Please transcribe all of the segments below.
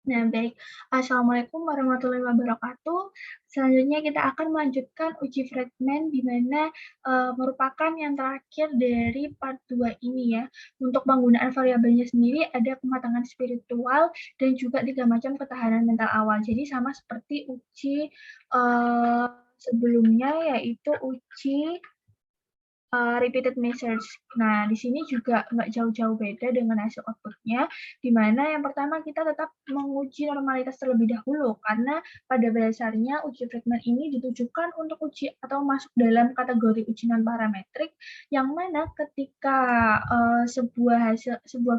Nah, baik. Assalamualaikum warahmatullahi wabarakatuh. Selanjutnya kita akan melanjutkan uji Friedman, di mana merupakan yang terakhir dari part 2 ini ya. Untuk penggunaan variabelnya sendiri ada kematangan spiritual dan juga 3 macam ketahanan mental awal. Jadi sama seperti uji sebelumnya, yaitu uji repeated measures. Nah, di sini juga nggak jauh-jauh beda dengan hasil outputnya, di mana yang pertama kita tetap menguji normalitas terlebih dahulu, karena pada dasarnya uji Friedman ini ditujukan untuk uji atau masuk dalam kategori uji non-parametrik, yang mana ketika sebuah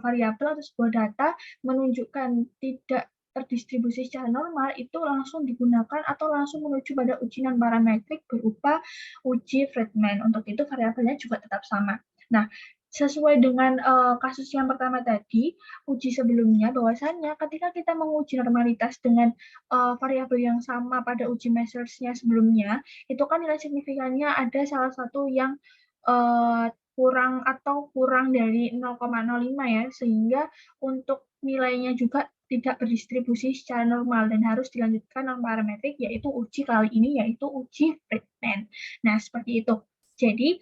variabel atau sebuah data menunjukkan tidak terdistribusi secara normal, itu langsung digunakan atau langsung menuju pada uji non-parametrik berupa uji Friedman. Untuk itu variabelnya juga tetap sama. Nah, sesuai dengan kasus yang pertama tadi, uji sebelumnya bahwasannya ketika kita menguji normalitas dengan variabel yang sama pada uji measures-nya sebelumnya, itu kan nilai signifikannya ada salah satu yang kurang dari 0,05 ya, sehingga untuk nilainya juga tidak berdistribusi secara normal dan harus dilanjutkan non parametrik, yaitu uji kali ini yaitu uji Friedman. Nah, seperti itu. Jadi,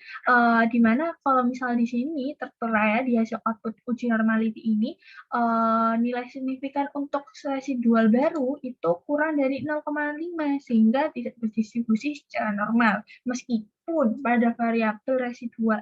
di mana kalau misal di sini tertera ya di hasil output uji normality ini, nilai signifikan untuk residual baru itu kurang dari 0,5 sehingga tidak berdistribusi secara normal. Meskipun pada variabel residual,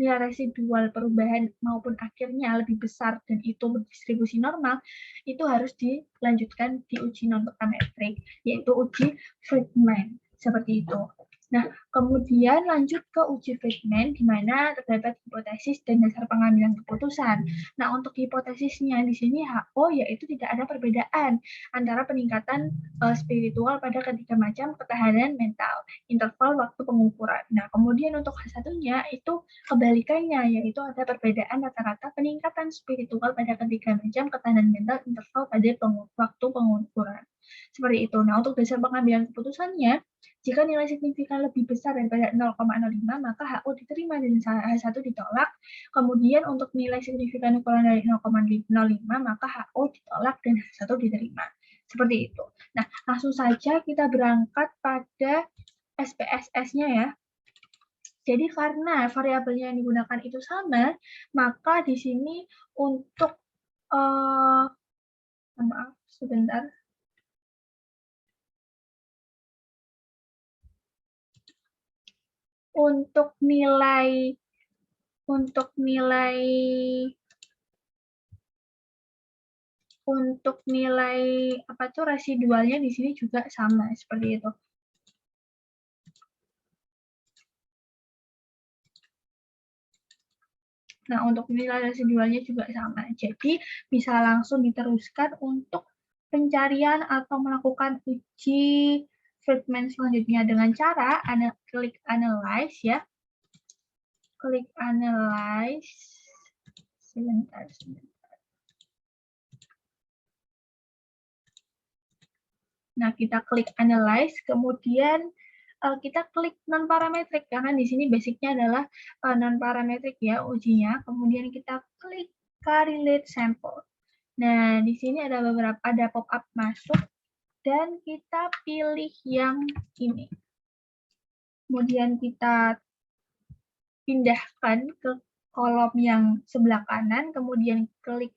nilai residual perubahan maupun akhirnya lebih besar dan itu berdistribusi normal, itu harus dilanjutkan di uji non-parametrik, yaitu uji Friedman. Seperti itu. Nah, kemudian lanjut ke uji Friedman, di mana terdapat hipotesis dan dasar pengambilan keputusan. Nah, untuk hipotesisnya di sini HO yaitu tidak ada perbedaan antara peningkatan spiritual pada ketiga macam ketahanan mental, interval waktu pengukuran. Nah, kemudian untuk H1-nya itu kebalikannya, yaitu ada perbedaan rata-rata peningkatan spiritual pada ketiga macam ketahanan mental, interval pada waktu pengukuran. Seperti itu. Nah, untuk dasar pengambilan keputusannya, jika nilai signifikan lebih besar daripada 0,05, maka HO diterima dan H1 ditolak. Kemudian untuk nilai signifikan kurang dari 0,05, maka HO ditolak dan H1 diterima. Seperti itu. Nah, langsung saja kita berangkat pada SPSS-nya ya. Jadi karena variabelnya yang digunakan itu sama, maka di sini untuk maaf, sebentar. Untuk nilai apa tuh residualnya di sini juga sama seperti itu. Nah, untuk nilai residualnya juga sama. Jadi bisa langsung diteruskan untuk pencarian atau melakukan uji Friedman selanjutnya dengan cara klik analyze ya. Klik analyze. Sebentar. Nah, kita klik analyze, kemudian kita klik non-parametric, karena di sini basicnya adalah non-parametric ya ujinya. Kemudian kita klik correlate sample. Nah, di sini ada pop-up masuk, dan kita pilih yang ini. Kemudian kita pindahkan ke kolom yang sebelah kanan, kemudian klik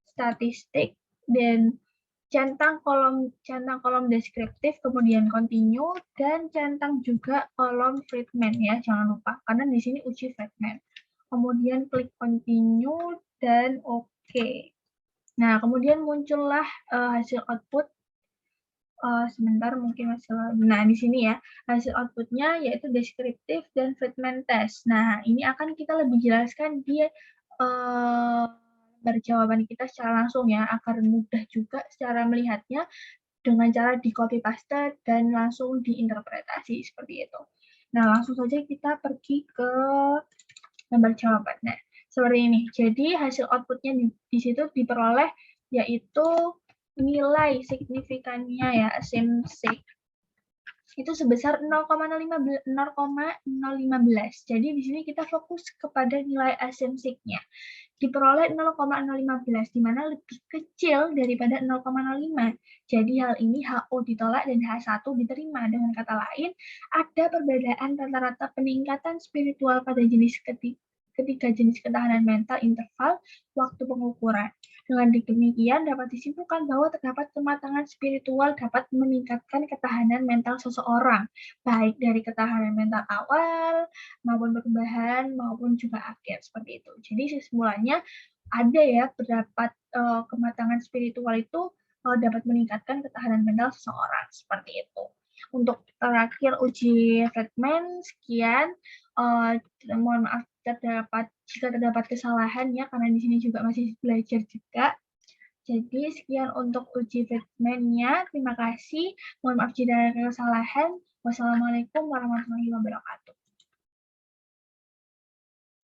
statistik, dan centang kolom deskriptif, kemudian continue, dan centang juga kolom Friedman ya, jangan lupa, karena di sini uji Friedman. Kemudian klik continue dan oke. Nah, kemudian muncullah hasil output. Sebentar, mungkin nah di sini ya hasil outputnya yaitu deskriptif dan Friedman test. Nah, ini akan kita lebih jelaskan di jawaban kita secara langsung ya, agar mudah juga secara melihatnya dengan cara di copy paste dan langsung diinterpretasi seperti itu. Nah, langsung saja kita pergi ke gambar jawaban. Nah, seperti ini. Jadi hasil outputnya di situ diperoleh yaitu nilai signifikannya ya, SIMSIG itu sebesar 0,015. Jadi di sini kita fokus kepada nilai asensiknya. Diperoleh 0,015, di mana lebih kecil daripada 0,05. Jadi hal ini HO ditolak dan H1 diterima. Dengan kata lain, ada perbedaan rata-rata peningkatan spiritual pada ketiga jenis ketahanan mental interval waktu pengukuran. Dengan demikian, dapat disimpulkan bahwa terdapat kematangan spiritual dapat meningkatkan ketahanan mental seseorang, baik dari ketahanan mental awal, maupun pertumbuhan, maupun juga akhir, seperti itu. Jadi kesimpulannya, ada ya terdapat kematangan spiritual itu dapat meningkatkan ketahanan mental seseorang, seperti itu. Untuk terakhir uji Friedman, sekian. Mohon maaf jika terdapat kesalahan ya, karena di sini juga masih belajar juga. Jadi sekian untuk uji Friedman-nya. Terima kasih. Mohon maaf jika ada kesalahan. Wassalamualaikum warahmatullahi wabarakatuh.